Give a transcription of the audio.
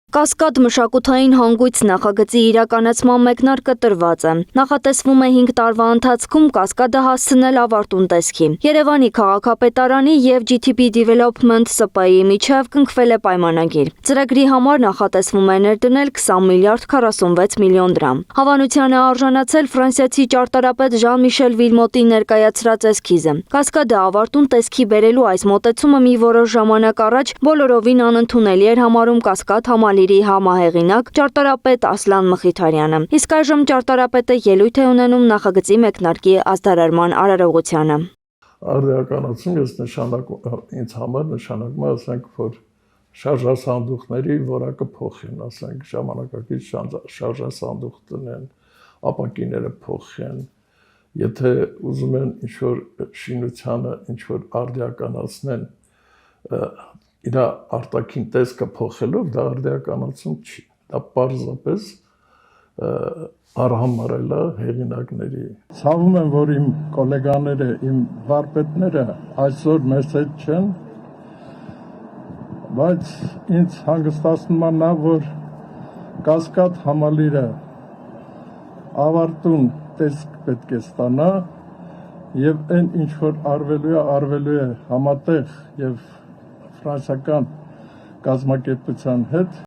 Կասկադ մշակութային հանգույց նախագծի իրականացման մեկնարկը տրված է։ Նախատեսվում է 5 տարվա ընթացքում Կասկադը հասցնել ավարտուն տեսքի։ Երևանի քաղաքապետարանի և GTP Development ՍՊ-ի միջև կնքվել է պայմանագիր։ Ծրագրի համար նախատեսվում է ներդնել 20 միլիարդ 46 միլիոն դրամ։ Հավանության է արժանացել ֆրանսիացի ճարտարապետ Ժան-Միշել Վիլմոտի ներկայացրած էսքիզը։ Կասկադը ավարտուն տեսքի բերելու այս մոտեցումը մի որոշ ժամանակ առաջ բոլորովին անընդունելի էր համարում Կասկադ համալիրի համահեղինակ ճարտարապետ Ասլան Մխիթարյանը։ Իսկ այժմ ճարտարապետը ելույթ է ունենում նախագծի մեկնարկի ազդարարման արարողությանը։ Արդիականացում ինձ համար նշանակում է, ասենք, որ շարժասանդուղքների որակը փոխեն, ասենք, ժամանակակից շարժասանդուղք տնեն, ապակիները փոխեն, եթե ուզում են ինչ-որ շինությանը ինչ-որ արդիականացնեն, իր արտաքին տեսքը փոխելով դա արդիականացում չի, դա պարզապես արհամարել է հեղինակների։ Ցավում եմ, որ իմ գոլեգաները, իմ վարպետները այսօր մեզ հետ չեն, բայց ինձ հանգստացնում է նա, որ Կասկադ համալիրը ավարտուն տեսք պետք է ստանա եւ այն ինչ որ արվելու է համատեղ եւ ֆրանսիական կազմակերպության հետ